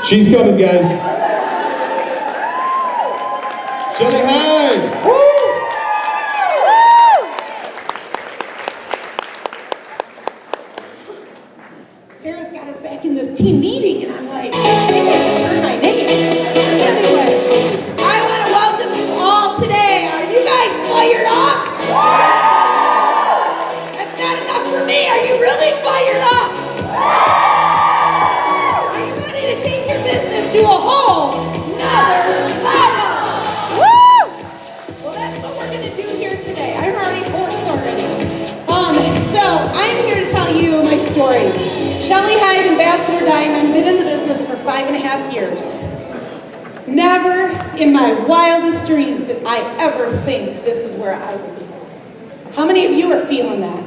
She's coming, guys. Shelly Hyde. Woo! Sarah's got us back in this team meeting, and I'm like, I think I just heard my name. Anyway, I want to welcome you all today. Are you guys fired up? That's not enough for me. Are you really fired up? Are you ready to take your business to a whole nother level? Woo! Well, that's what we're going to do here today. I'm already hoarse already. So I'm here to tell you my story. Shelly Hyde, Ambassador Diamond, been in the business for 5.5 years. Never in my wildest dreams did I ever think this is where I would be. How many of you are feeling that?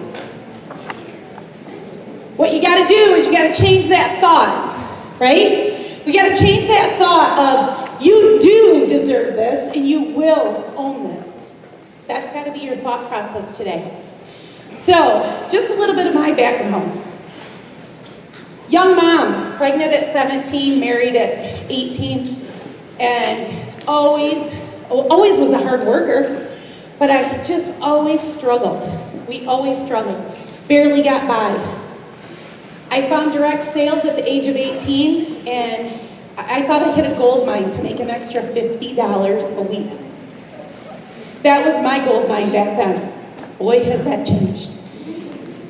What you got to do is you got to change that thought, right? We got to change that thought of you do deserve this and you will own this. That's got to be your thought process today. So, just a little bit of my background. Young mom, pregnant at 17, married at 18, and always was a hard worker, but I just always struggled. We always struggled. Barely got by. I found direct sales at the age of 18, and I thought I hit a gold mine to make an extra $50 a week. That was my gold mine back then. Boy, has that changed.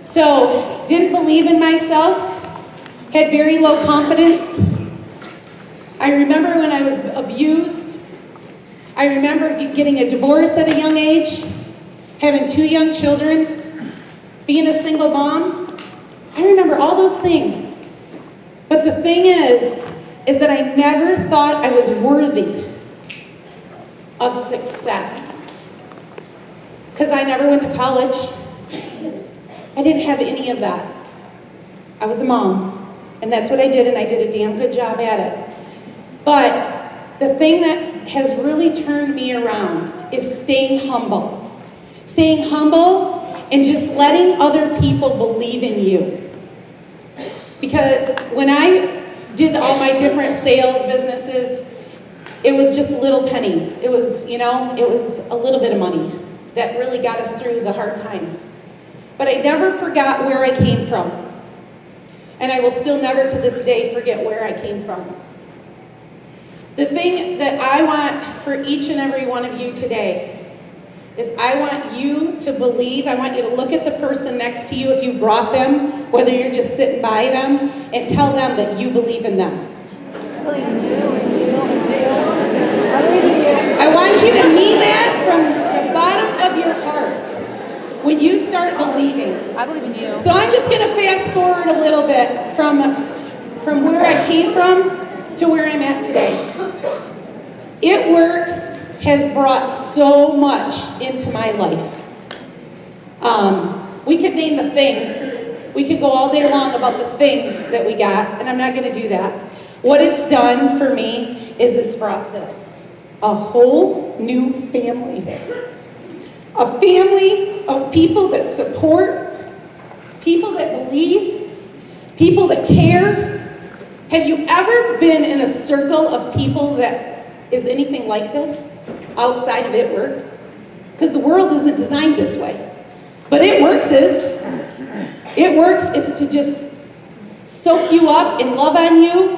So, didn't believe in myself, had very low confidence. I remember when I was abused. I remember getting a divorce at a young age, having 2 young children, being a single mom. I remember all those things. But the thing is that I never thought I was worthy of success. Because I never went to college. I didn't have any of that. I was a mom, and that's what I did, and I did a damn good job at it. But the thing that has really turned me around is staying humble. Staying humble and just letting other people believe in you. Because when I did all my different sales businesses, it was just little pennies. It was, it was a little bit of money that really got us through the hard times. But I never forgot where I came from. And I will still never to this day forget where I came from. The thing that I want for each and every one of you today is I want you to believe, I want you to look at the person next to you if you brought them, whether you're just sitting by them, and tell them that you believe in them. I want you to mean that from the bottom of your heart when you start believing. I believe in you. So I'm just going to fast forward a little bit from where I came from to where I'm at today. It Works has brought so much into my life. We could name the things. We could go all day long about the things that we got, and I'm not going to do that. What it's done for me is it's brought this. A whole new family. A family of people that support, people that believe, people that care. Have you ever been in a circle of people that is anything like this outside of It Works? Because the world isn't designed this way. But It Works is. It Works is to just soak you up and love on you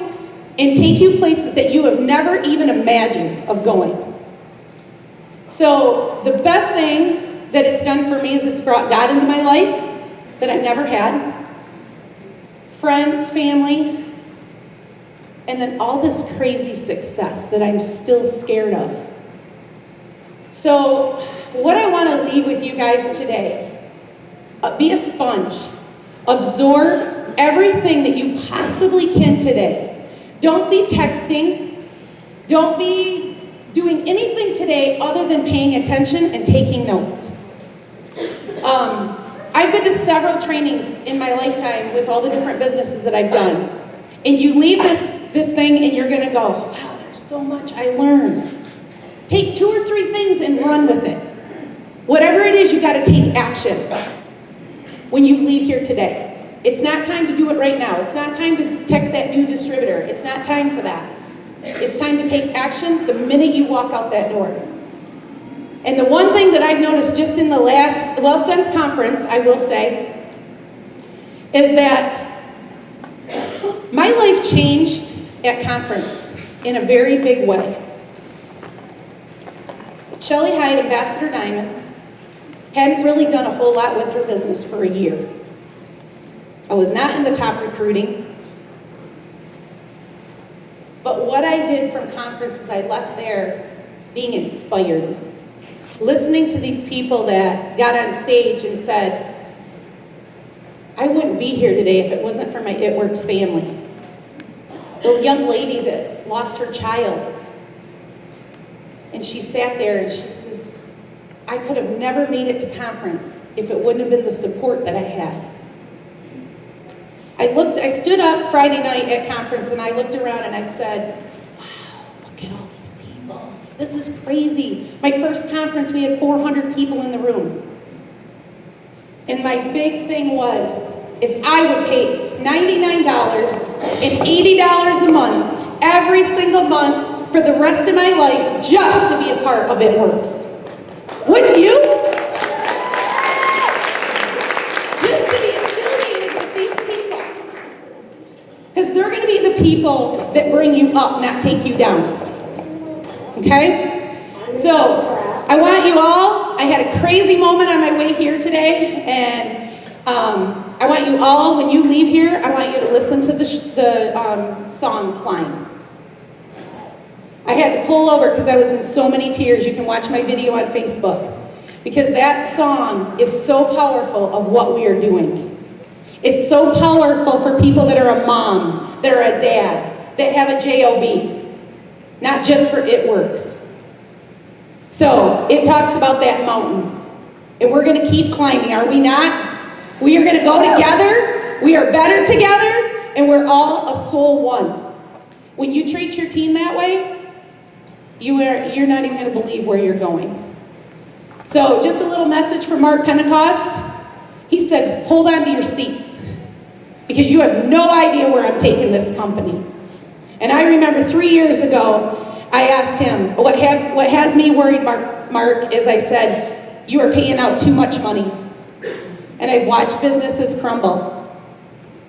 and take you places that you have never even imagined of going. So the best thing that it's done for me is it's brought God into my life that I never had. Friends, family, and then all this crazy success that I'm still scared of. So what I want to leave with you guys today, be a sponge. Absorb everything that you possibly can today. Don't be texting. Don't be doing anything today other than paying attention and taking notes. I've been to several trainings in my lifetime with all the different businesses that I've done. And you leave this thing and you're going to go, wow, there's so much I learned. Take 2 or 3 things and run with it. Whatever it is, you got to take action when you leave here today. It's not time to do it right now. It's not time to text that new distributor. It's not time for that. It's time to take action the minute you walk out that door. And the one thing that I've noticed just in the last, well, since conference, I will say, is that my life changed at conference in a very big way. Shelly Hyde, Ambassador Diamond, hadn't really done a whole lot with her business for a year. I was not in the top recruiting. But what I did from conference is I left there being inspired. Listening to these people that got on stage and said, I wouldn't be here today if it wasn't for my It Works family. The young lady that lost her child. And she sat there and she says, I could have never made it to conference if it wouldn't have been the support that I had. I stood up Friday night at conference and I looked around and I said, wow, look at all these people. This is crazy. My first conference, we had 400 people in the room. And my big thing is I would pay $99 and $80 a month, every single month, for the rest of my life, just to be a part of It Works. Wouldn't you? Just to be affiliated with these people. Because they're going to be the people that bring you up, not take you down. Okay? So, I want you all, I had a crazy moment on my way here today, and I want you all, when you leave here, I want you to listen to the song Climb. I had to pull over because I was in so many tears. You can watch my video on Facebook. Because that song is so powerful of what we are doing. It's so powerful for people that are a mom, that are a dad, that have a job. Not just for It Works. So, it talks about that mountain. And we're going to keep climbing, are we not? We are going to go together. We are better together. And we're all a soul one. When you treat your team that way, you're not even going to believe where you're going. So, just a little message from Mark Pentecost. He said, hold on to your seats. Because you have no idea where I'm taking this company. And I remember 3 years ago, I asked him, what has me worried, Mark, is I said, you are paying out too much money. And I watched businesses crumble.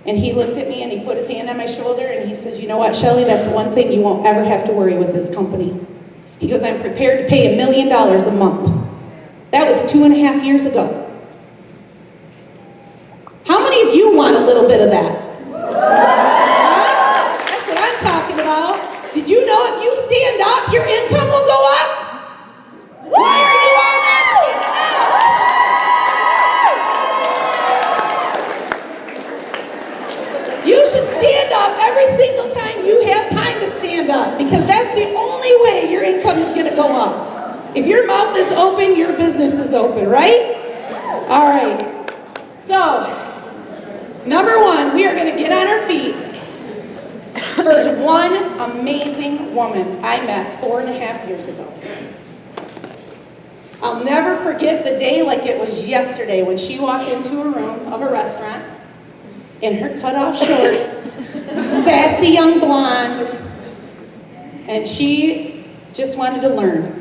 And he looked at me and he put his hand on my shoulder and he says, you know what, Shelly, that's one thing you won't ever have to worry with this company. He goes, I'm prepared to pay $1 million a month. That was 2.5 years ago. How many of you want a little bit of that? Huh? That's what I'm talking about. Did you know if you stand up, your income will go up? Why are you all not standing up? You should stand up every single time you have time to stand up, because that's the only way your income is going to go up. If your mouth is open, your business is open, right? All right. So, number one, we are going to get on our feet for one amazing woman I met 4.5 years ago. I'll never forget the day like it was yesterday when she walked into a room of a restaurant in her cutoff shorts, sassy young blonde, and she just wanted to learn.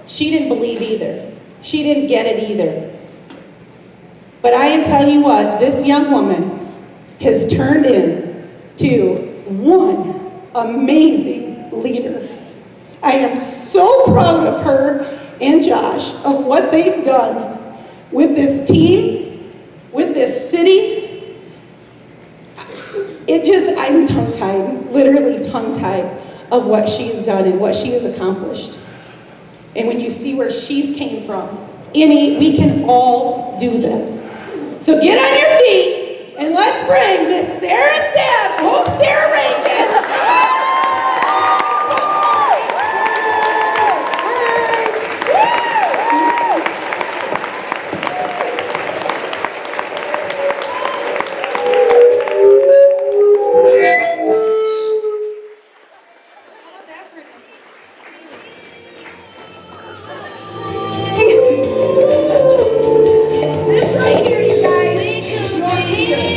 She didn't believe either. She didn't get it either. But I am telling you what, this young woman has turned into one amazing leader. I am so proud of her and Josh of what they've done with this team, with this city. I'm tongue-tied, literally tongue-tied of what she's done and what she has accomplished. And when you see where she's came from, we can all do this. So get on your feet and let's bring Miss Sarah Rankin. This right here, you guys, your leader.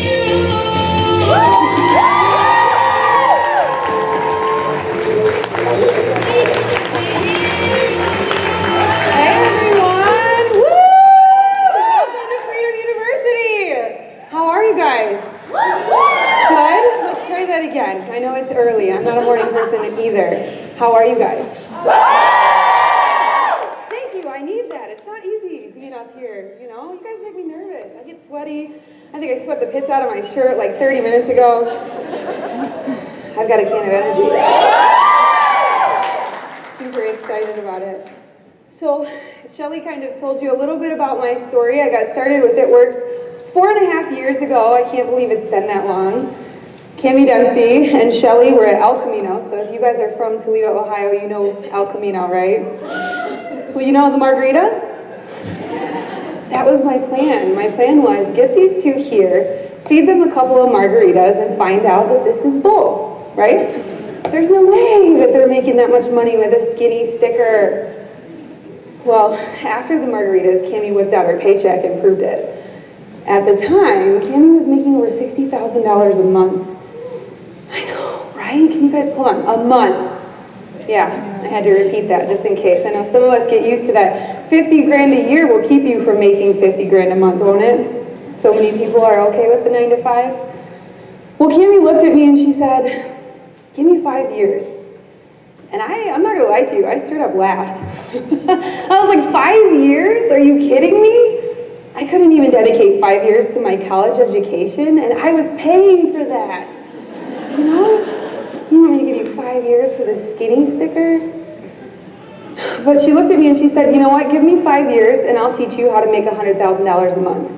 How are you guys? Thank you, I need that. It's not easy being up here, you know? You guys make me nervous. I get sweaty. I think I sweat the pits out of my shirt like 30 minutes ago. I've got a can of energy. Super excited about it. So, Shelly kind of told you a little bit about my story. I got started with It Works 4.5 years ago. I can't believe it's been that long. Cami Dempsey and Shelly were at El Camino. So if you guys are from Toledo, Ohio, you know El Camino, right? Well, you know the margaritas? That was my plan. My plan was get these two here, feed them a couple of margaritas, and find out that this is bull, right? There's no way that they're making that much money with a skinny sticker. Well, after the margaritas, Cami whipped out her paycheck and proved it. At the time, Cami was making over $60,000 a month. I know, right? Can you guys, hold on, a month. Yeah, I had to repeat that just in case. I know some of us get used to that. 50 grand a year will keep you from making 50 grand a month, won't it? So many people are okay with the 9 to 5. Well, Cami looked at me and she said, give me 5 years. And I'm not gonna lie to you, I straight up laughed. I was like, 5 years? Are you kidding me? I couldn't even dedicate 5 years to my college education, and I was paying for that. You know? You want me to give you 5 years for this skinny sticker? But she looked at me and she said, you know what, give me 5 years and I'll teach you how to make $100,000 a month.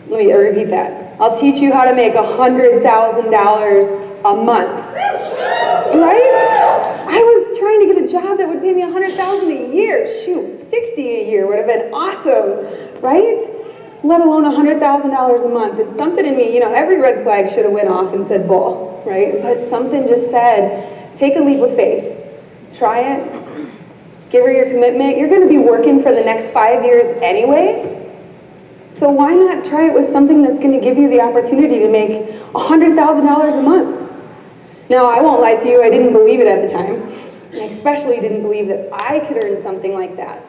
Let me repeat that. I'll teach you how to make $100,000 a month. Right? I was trying to get a job that would pay me $100,000 a year. Shoot, $60,000 a year would have been awesome, right? Let alone $100,000 a month. And something in me, you know, every red flag should have went off and said bull, right? But something just said, take a leap of faith. Try it. Give her your commitment. You're going to be working for the next 5 years anyways. So why not try it with something that's going to give you the opportunity to make $100,000 a month? Now, I won't lie to you, I didn't believe it at the time. And I especially didn't believe that I could earn something like that.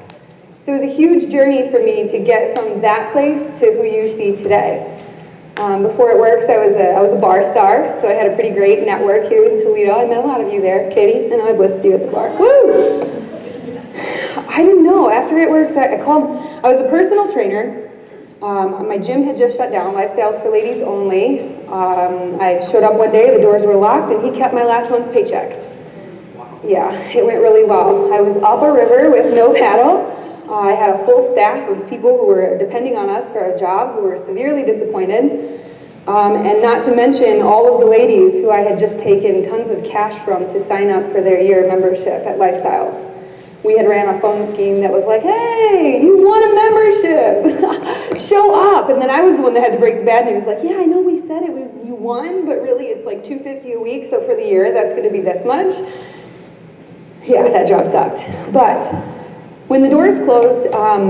So it was a huge journey for me to get from that place to who you see today. Before It Works, I was a bar star, so I had a pretty great network here in Toledo. I met a lot of you there. Katie, I know I blitzed you at the bar. Woo! I didn't know. After It Works, I was a personal trainer. My gym had just shut down, Lifestyles for Ladies Only. I showed up one day, the doors were locked, and he kept my last month's paycheck. Yeah, it went really well. I was up a river with no paddle. I had a full staff of people who were depending on us for a job, who were severely disappointed. And not to mention all of the ladies who I had just taken tons of cash from to sign up for their year membership at Lifestyles. We had ran a phone scheme that was like, hey, you want a membership, show up. And then I was the one that had to break the bad news, like, yeah, I know we said it was you won, but really it's like $250 a week, so for the year that's gonna be this much. Yeah, that job sucked. But when the doors closed,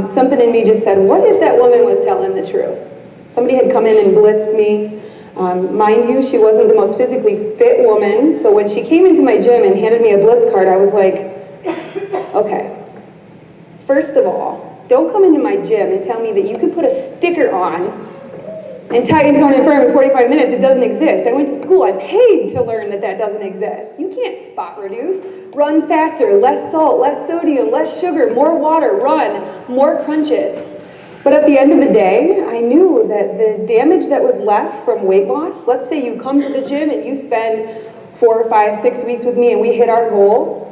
something in me just said, what if that woman was telling the truth? Somebody had come in and blitzed me. Mind you, she wasn't the most physically fit woman, so when she came into my gym and handed me a blitz card, I was like, okay, first of all, don't come into my gym and tell me that you can put a sticker on and tighten, tone, and firm in 45 minutes. It doesn't exist. I went to school. I paid to learn that that doesn't exist. You can't spot reduce. Run faster, less salt, less sodium, less sugar, more water, run, more crunches. But at the end of the day, I knew that the damage that was left from weight loss, let's say you come to the gym and you spend 4, 5, 6 weeks with me and we hit our goal,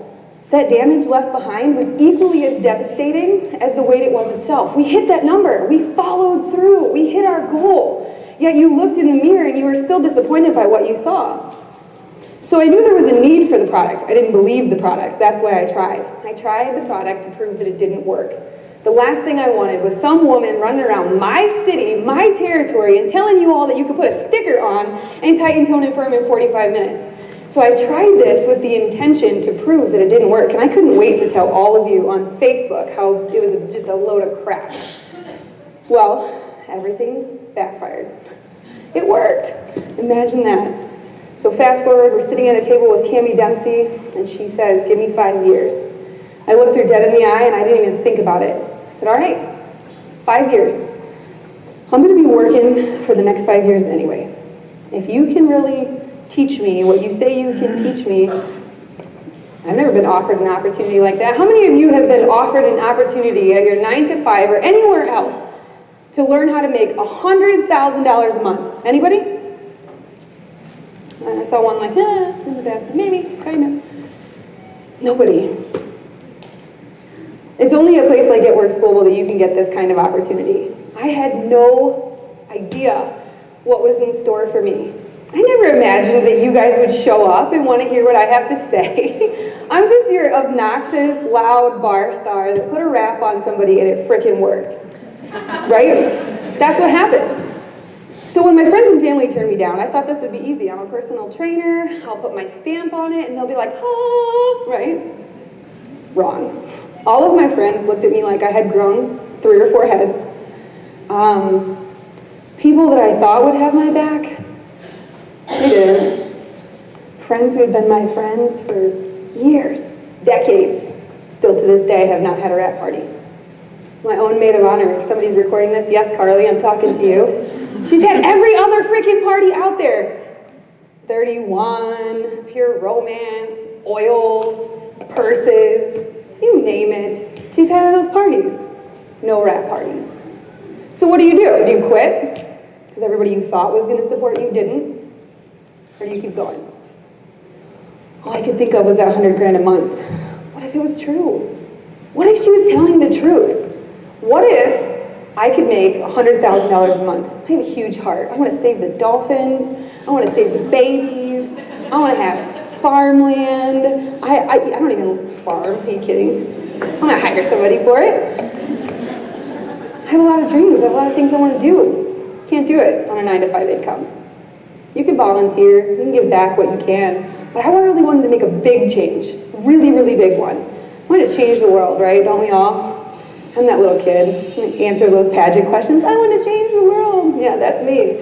that damage left behind was equally as devastating as the weight it was itself. We hit that number, we followed through, we hit our goal. Yet you looked in the mirror and you were still disappointed by what you saw. So I knew there was a need for the product. I didn't believe the product, that's why I tried. I tried the product to prove that it didn't work. The last thing I wanted was some woman running around my city, my territory, and telling you all that you could put a sticker on and tighten, tone, and firm in 45 minutes. So I tried this with the intention to prove that it didn't work, and I couldn't wait to tell all of you on Facebook how it was just a load of crap. Well, everything backfired. It worked. Imagine that. So fast forward, we're sitting at a table with Cami Dempsey, and she says, give me 5 years. I looked her dead in the eye, and I didn't even think about it. I said, all right, 5 years. I'm gonna be working for the next 5 years anyways. If you can really teach me what you say you can teach me, I've never been offered an opportunity like that. How many of you have been offered an opportunity at your 9 to 5 or anywhere else to learn how to make $100,000 a month? Anybody? I saw one like, in the back. Maybe, kind of. Nobody. It's only a place like It Works Global that you can get this kind of opportunity. I had no idea what was in store for me. I never imagined that you guys would show up and want to hear what I have to say. I'm just your obnoxious, loud bar star that put a rap on somebody and it frickin' worked. Right? That's what happened. So when my friends and family turned me down, I thought this would be easy. I'm a personal trainer, I'll put my stamp on it, and they'll be like, ah, right? Wrong. All of my friends looked at me like I had grown 3 or 4 heads. People that I thought would have my back, they didn't. Friends who had been my friends for years, decades, still to this day have not had a rap party. My own maid of honor, if somebody's recording this, yes, Carly, I'm talking to you. She's had every other freaking party out there. 31, pure romance, oils, purses, you name it. She's had those parties. No rap party. So what do? Do you quit? Because everybody you thought was going to support you didn't? Or do you keep going? All I could think of was that 100 grand a month. What if it was true? What if she was telling the truth? What if I could make $100,000 a month? I have a huge heart. I want to save the dolphins. I want to save the babies. I want to have farmland. I don't even farm. Are you kidding? I'm going to hire somebody for it. I have a lot of dreams. I have a lot of things I want to do. Can't do it on a 9 to 5 income. You can volunteer. You can give back what you can. But I really wanted to make a big change. Really, really big one. I wanted to change the world, right? Don't we all? I'm that little kid. Answer those pageant questions. I want to change the world. Yeah, that's me.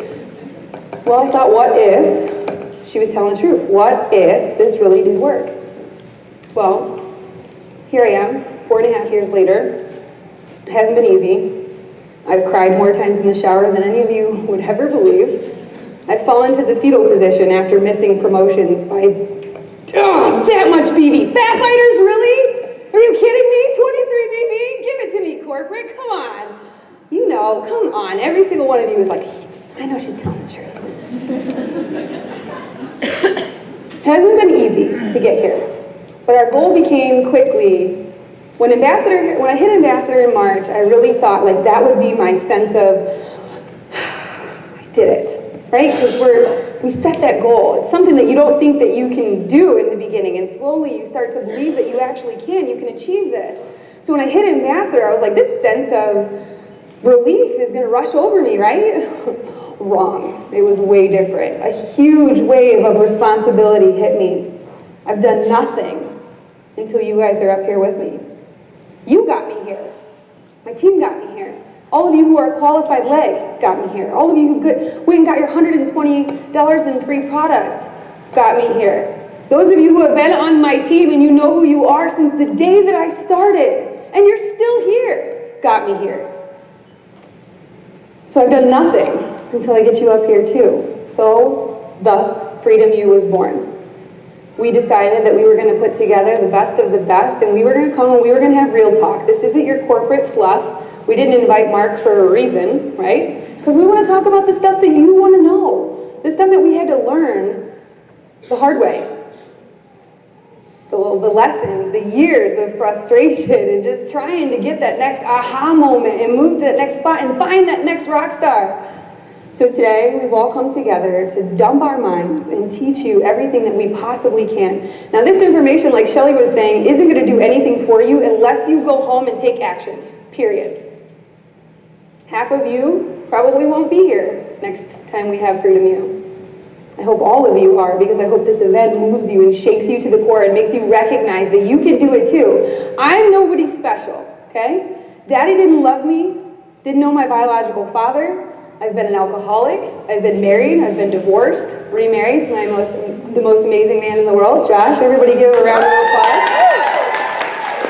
Well, I thought, what if she was telling the truth? What if this really did work? Well, here I am, 4.5 years later. It hasn't been easy. I've cried more times in the shower than any of you would ever believe. I've fallen to the fetal position after missing promotions by that much BB. Fat fighters, really? Are you kidding me? 23 BB? Give it to me, corporate. Come on. You know, come on. Every single one of you is like, I know she's telling the truth. It hasn't been easy to get here, but our goal became quickly. When I hit Ambassador in March, I really thought like that would be my sense of, I did it, right? Because we set that goal. It's something that you don't think that you can do in the beginning, and slowly you start to believe that you actually can. You can achieve this. So when I hit Ambassador, I was like, this sense of relief is going to rush over me, right? Wrong. It was way different. A huge wave of responsibility hit me. I've done nothing until you guys are up here with me. You got me here. My team got me here. All of you who are qualified leg got me here. All of you who went and got your $120 in free product got me here. Those of you who have been on my team and you know who you are since the day that I started, and you're still here, got me here. So I've done nothing until I get you up here too. So, thus, Freedom U was born. We decided that we were going to put together the best of the best, and we were going to come and we were going to have real talk. This isn't your corporate fluff. We didn't invite Mark for a reason, right? Because we want to talk about the stuff that you want to know. The stuff that we had to learn the hard way. The lessons, the years of frustration, and just trying to get that next aha moment and move to that next spot and find that next rock star. So today, we've all come together to dump our minds and teach you everything that we possibly can. Now this information, like Shelly was saying, isn't going to do anything for you unless you go home and take action, period. Half of you probably won't be here next time we have Freedom U. I hope all of you are, because I hope this event moves you and shakes you to the core and makes you recognize that you can do it too. I'm nobody special, okay? Daddy didn't love me, didn't know my biological father. I've been an alcoholic, I've been married, I've been divorced, remarried to the most amazing man in the world, Josh. Everybody give a round of applause.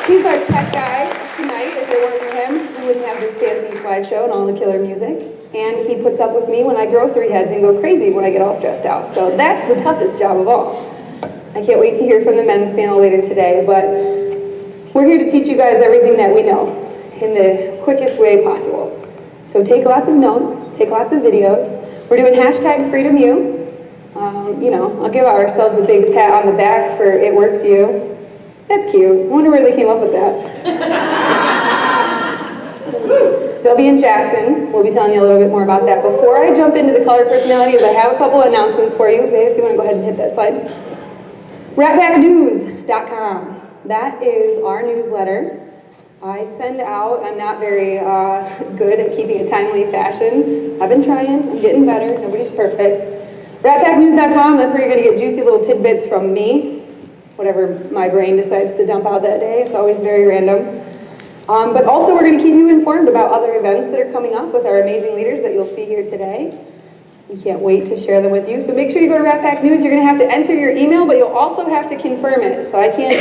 He's our tech guy tonight. If it weren't for him, we wouldn't have this fancy slideshow and all the killer music. And he puts up with me when I grow 3 heads and go crazy when I get all stressed out. So that's the toughest job of all. I can't wait to hear from the men's panel later today, but we're here to teach you guys everything that we know in the quickest way possible. So take lots of notes, take lots of videos. We're doing hashtag FreedomU. You know, I'll give ourselves a big pat on the back for It Works You. That's cute. I wonder where they came up with that. They'll be in Jackson. We'll be telling you a little bit more about that. Before I jump into the color personalities, I have a couple of announcements for you. Babe, if you want to go ahead and hit that slide. WrapTheJiggle.com. That is our newsletter. I send out, I'm not very good at keeping a timely fashion. I've been trying, I'm getting better, nobody's perfect. WrapTheJiggle.com, that's where you're gonna get juicy little tidbits from me, whatever my brain decides to dump out that day. It's always very random. But also we're gonna keep you informed about other events that are coming up with our amazing leaders that you'll see here today. We can't wait to share them with you. So make sure you go to Rat Pack News. You're gonna have to enter your email, but you'll also have to confirm it. So I can't,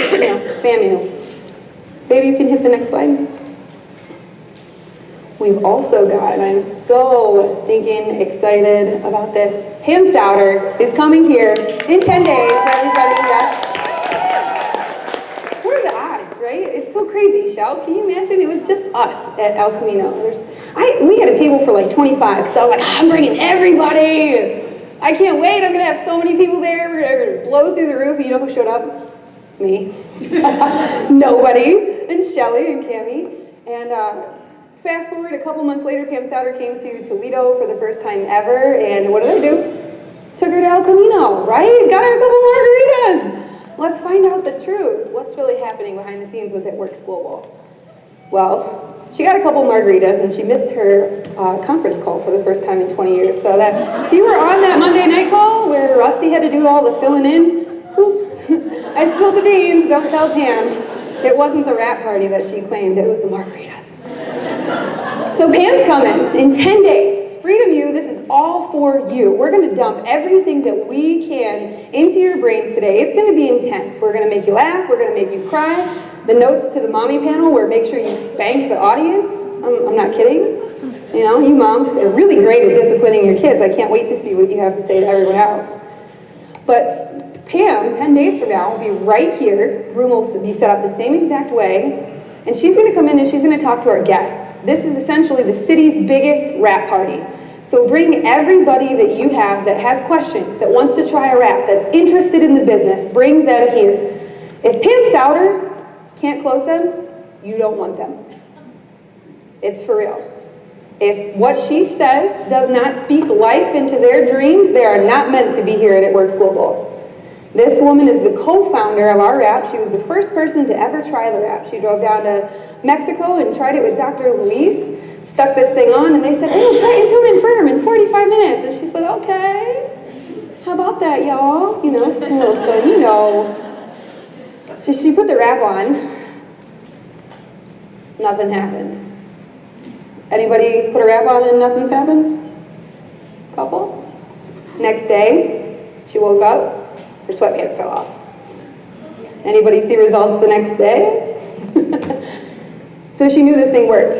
spam you. Maybe you can hit the next slide. We've also got, and I'm so stinking excited about this, Pam Stouter is coming here in 10 days, everybody. Yes. What are the odds, right? It's so crazy, Shell. Can you imagine? It was just us at El Camino. We had a table for like 25, because I was like, I'm bringing everybody. I can't wait. I'm going to have so many people there. We're going to blow through the roof. And you know who showed up? Me. Nobody. And Shelly and Cammie. And fast forward a couple months later, Pam Stouter came to Toledo for the first time ever. And what did I do? Took her to El Camino, right? Got her a couple margaritas. Let's find out the truth. What's really happening behind the scenes with It Works Global? Well, she got a couple margaritas and she missed her conference call for the first time in 20 years. So that if you were on that Monday night call where Rusty had to do all the filling in, oops, I spilled the beans, don't tell Pam. It wasn't the rap party that she claimed, it was the margaritas. So Pam's coming in 10 days. Freedom U, this is all for you. We're gonna dump everything that we can into your brains today. It's gonna be intense. We're gonna make you laugh, we're gonna make you cry. The notes to the mommy panel where make sure you spank the audience. I'm not kidding. You moms are really great at disciplining your kids. I can't wait to see what you have to say to everyone else. But Pam, 10 days from now, will be right here. Room will be set up the same exact way. And she's gonna come in and she's gonna talk to our guests. This is essentially the city's biggest rap party. So bring everybody that you have that has questions, that wants to try a rap, that's interested in the business, bring them here. If Pam Stouter can't close them, you don't want them. It's for real. If what she says does not speak life into their dreams, they are not meant to be here at It Works Global. This woman is the co-founder of our rap. She was the first person to ever try the rap. She drove down to Mexico and tried it with Dr. Luis, stuck this thing on, and they said, it'll tighten, tune, and firm in 45 minutes. And she said, okay, how about that, y'all? So she put the rap on. Nothing happened. Anybody put a rap on and nothing's happened? Couple? Next day, she woke up, her sweatpants fell off. Anybody see results the next day? So she knew this thing worked,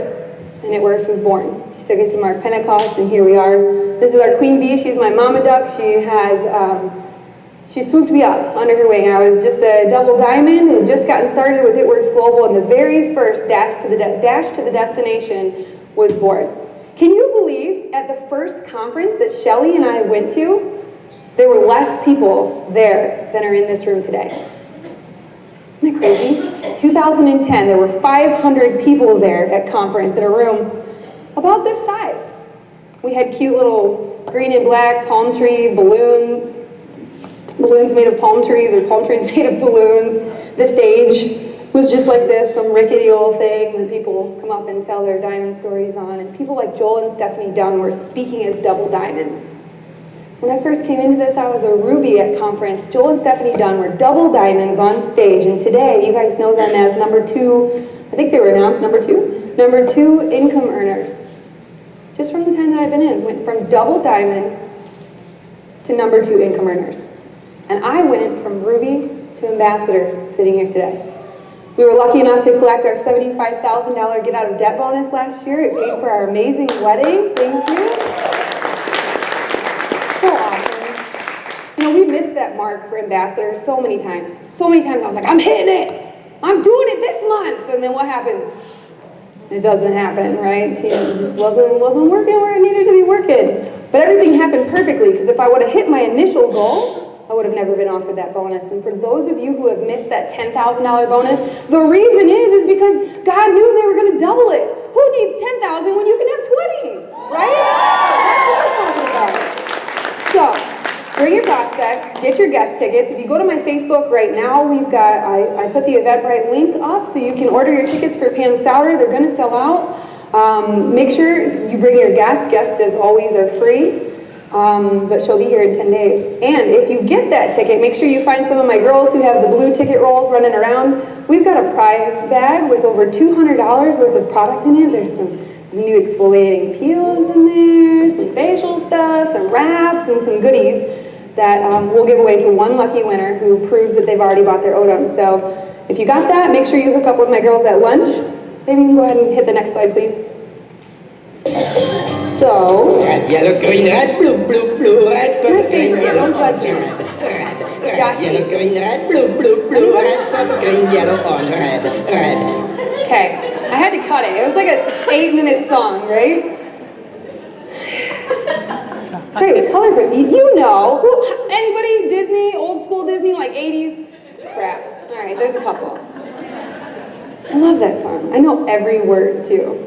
and It Works was born. She took it to Mark Pentecost, and here we are. This is our queen bee. She's my mama duck. She swooped me up under her wing. I was just a double diamond and just gotten started with It Works Global, and the very first dash to the destination was born. Can you believe at the first conference that Shelly and I went to, there were less people there than are in this room today? Isn't that crazy? 2010, there were 500 people there at conference in a room about this size. We had cute little green and black palm tree balloons made of palm trees, or palm trees made of balloons. The stage was just like this, some rickety old thing that people come up and tell their diamond stories on. And people like Joel and Stephanie Dunn were speaking as double diamonds. When I first came into this, I was a ruby at conference. Joel and Stephanie Dunn were double diamonds on stage, and today you guys know them as number 2, I think they were announced number 2 income earners. Just from the time that I've been in, went from double diamond to number 2 income earners. And I went from ruby to ambassador sitting here today. We were lucky enough to collect our $75,000 get out of debt bonus last year. It paid for our amazing wedding. Thank you. So awesome. You know, we missed that mark for ambassadors so many times. So many times I was like, I'm hitting it. I'm doing it this month. And then what happens? It doesn't happen, right? It just wasn't working where it needed to be working. But everything happened perfectly, because if I would have hit my initial goal, I would have never been offered that bonus. And for those of you who have missed that $10,000 bonus, the reason is because God knew they were going to double it. Who needs 10,000 when you can have 20, right? That's what I'm talking about. So, bring your prospects, get your guest tickets. If you go to my Facebook right now, we've got, I put the Eventbrite link up so you can order your tickets for Pam Souter. They're going to sell out. Make sure you bring your guests. Guests, as always, are free. But she'll be here in 10 days. And if you get that ticket, make sure you find some of my girls who have the blue ticket rolls running around. We've got a prize bag with over $200 worth of product in it. There's some new exfoliating peels in there, some facial stuff, some wraps, and some goodies that we'll give away to one lucky winner who proves that they've already bought their Odom. So if you got that, make sure you hook up with my girls at lunch. Maybe you can go ahead and hit the next slide, please. So, Red, yellow, green, red, blue, blue, blue, red, my favorite, don't judge me. red, Josh yellow, hates it. green, red, blue, blue, blue, red, purple, green, yellow, orange, red, red. Okay, I had to cut it. It was like an 8-minute song, right? It's great, color first. You know, anybody Disney, old school Disney, like 80s? Crap. All right, there's a couple. I love that song. I know every word too.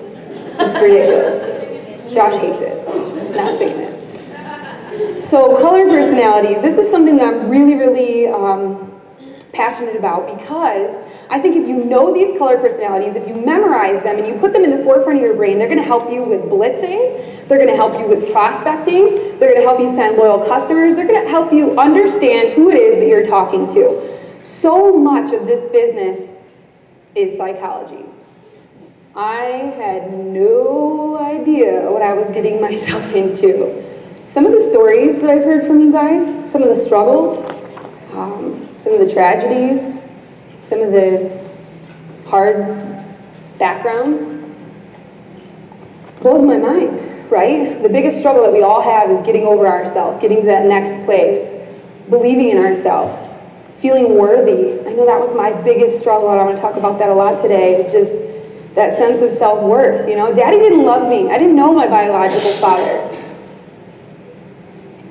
It's ridiculous. Josh hates it. Not singing it. So color personalities. This is something that I'm really, really passionate about, because I think if you know these color personalities, if you memorize them and you put them in the forefront of your brain, they're going to help you with blitzing. They're going to help you with prospecting. They're going to help you sign loyal customers. They're going to help you understand who it is that you're talking to. So much of this business is psychology. I had no idea what I was getting myself into. Some of the stories that I've heard from you guys, some of the struggles, some of the tragedies, some of the hard backgrounds, blows my mind, right? The biggest struggle that we all have is getting over ourselves, getting to that next place, believing in ourselves, feeling worthy. I know that was my biggest struggle, and I'm going to talk about that a lot today. It's just that sense of self-worth, you know? Daddy didn't love me. I didn't know my biological father.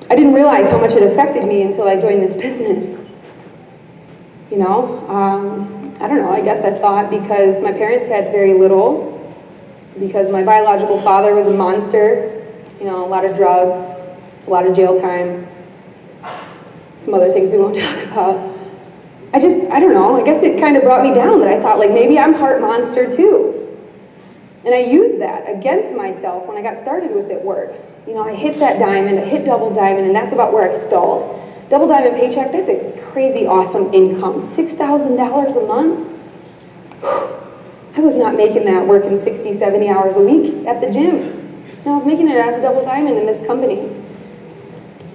I didn't realize how much it affected me until I joined this business. You know, I don't know, I guess I thought because my parents had very little, because my biological father was a monster, you know, a lot of drugs, a lot of jail time, some other things we won't talk about. I don't know, I guess it kind of brought me down that I thought, like, maybe I'm part monster too. And I used that against myself when I got started with It Works. You know, I hit that diamond, I hit double diamond, and that's about where I stalled. Double diamond paycheck, that's a crazy awesome income. $6,000 a month? I was not making that working 60, 70 hours a week at the gym. And I was making it as a double diamond in this company.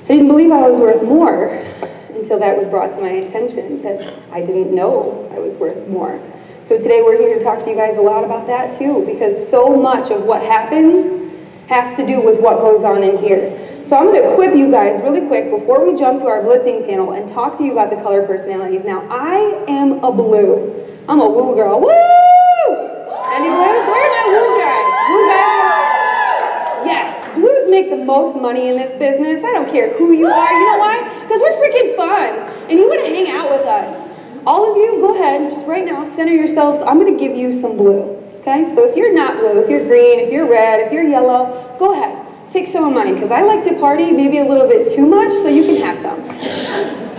I didn't believe I was worth more until that was brought to my attention, that I didn't know I was worth more. So today we're here to talk to you guys a lot about that too, because so much of what happens has to do with what goes on in here. So I'm going to equip you guys really quick before we jump to our blitzing panel and talk to you about the color personalities. Now, I am a blue. I'm a woo girl. Woo! Any blues? Where are my woo guys? Woo guys? Yes, blues make the most money in this business. I don't care who you are. You know why? Because we're freaking fun, and you want to hang out with us. All of you, go ahead, just right now, center yourselves. I'm going to give you some blue, okay? So if you're not blue, if you're green, if you're red, if you're yellow, go ahead. Take some of mine, because I like to party maybe a little bit too much, so you can have some.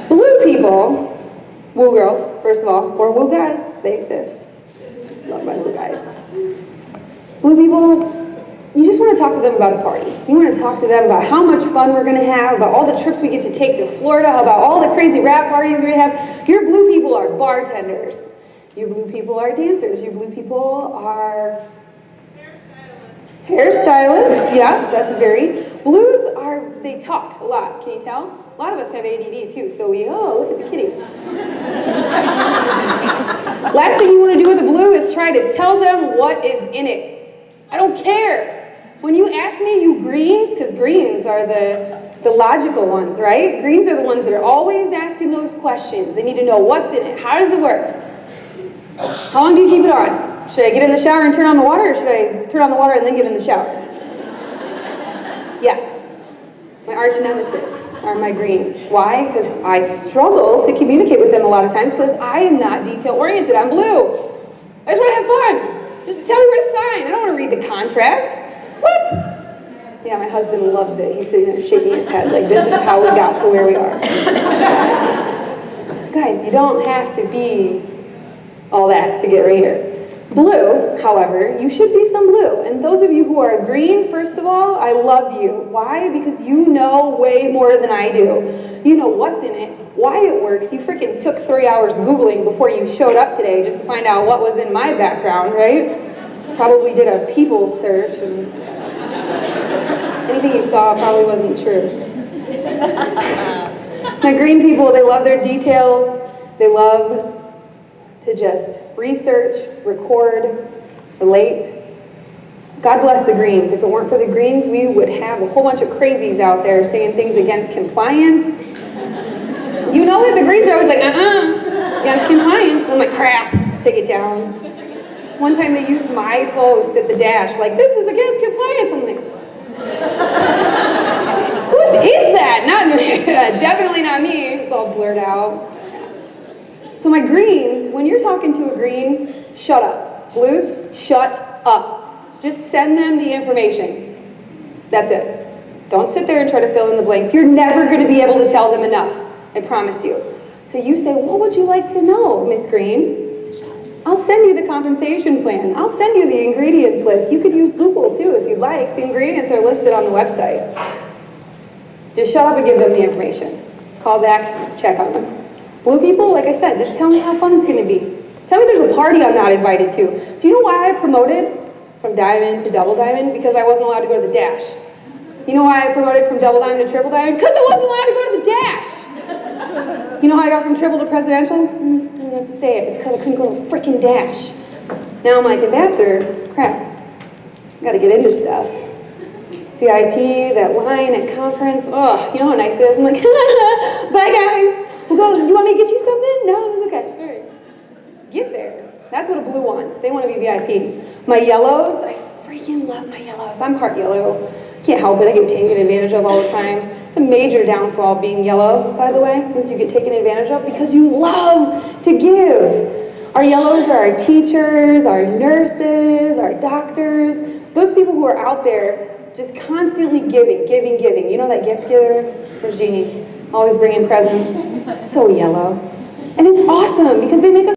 Blue people, woo girls, first of all, or woo guys, they exist. Love my woo guys. Blue people, you just want to talk to them about a party. You want to talk to them about how much fun we're going to have, about all the trips we get to take to Florida, about all the crazy rap parties we have. Your blue people are bartenders. Your blue people are dancers. Your blue people are hairstylists. Yes, that's very. Blues are, they talk a lot. Can you tell? A lot of us have ADD too, so look at the kitty. Last thing you want to do with a blue is try to tell them what is in it. I don't care. When you ask me, you greens, because greens are the logical ones, right? Greens are the ones that are always asking those questions. They need to know what's in it. How does it work? How long do you keep it on? Should I get in the shower and turn on the water, or should I turn on the water and then get in the shower? Yes. My arch nemesis are my greens. Why? Because I struggle to communicate with them a lot of times because I am not detail-oriented. I'm blue. I just want to have fun. Just tell me where to sign. I don't want to read the contract. What? Yeah, my husband loves it. He's sitting there shaking his head like, this is how we got to where we are. Guys, you don't have to be all that to get right here. Blue, however, you should be some blue. And those of you who are green, first of all, I love you. Why? Because you know way more than I do. You know what's in it, why it works. You freaking took 3 hours Googling before you showed up today just to find out what was in my background, right? Probably did a people search, and anything you saw probably wasn't true. My green people, they love their details. They love to just research, record, relate. God bless the greens. If it weren't for the greens, we would have a whole bunch of crazies out there saying things against compliance. You know it, the greens are always like, it's against compliance. I'm like, crap, take it down. One time they used my post at the dash, like, this is against compliance. I'm like, who is that? Not me. Definitely not me. It's all blurred out. So my greens, when you're talking to a green, shut up. Blues, shut up. Just send them the information. That's it. Don't sit there and try to fill in the blanks. You're never going to be able to tell them enough, I promise you. So you say, what would you like to know, Miss Green? I'll send you the compensation plan. I'll send you the ingredients list. You could use Google too if you'd like. The ingredients are listed on the website. Just shut up and give them the information. Call back, check on them. Blue people, like I said, just tell me how fun it's gonna be. Tell me there's a party I'm not invited to. Do you know why I promoted from diamond to double diamond? Because I wasn't allowed to go to the dash. You know why I promoted from double diamond to triple diamond? Because I wasn't allowed to go to the dash. You know how I got from triple to presidential? I don't have to say it. It's because I couldn't go to the freaking dash. Now I'm like, ambassador, crap. I gotta get into stuff. VIP, that line at conference, oh, you know how nice it is? I'm like, bye guys. We'll go, you want me to get you something? No, it's okay, all right. Get there. That's what a blue wants. They want to be VIP. My yellows, I freaking love my yellows. I'm part yellow. Can't help it, I get taken advantage of all the time. It's a major downfall of being yellow, by the way, is you get taken advantage of because you love to give. Our yellows are our teachers, our nurses, our doctors, those people who are out there just constantly giving, giving, giving. You know that gift giver? Where's Jeannie? Always bringing presents. So yellow. And it's awesome because they make us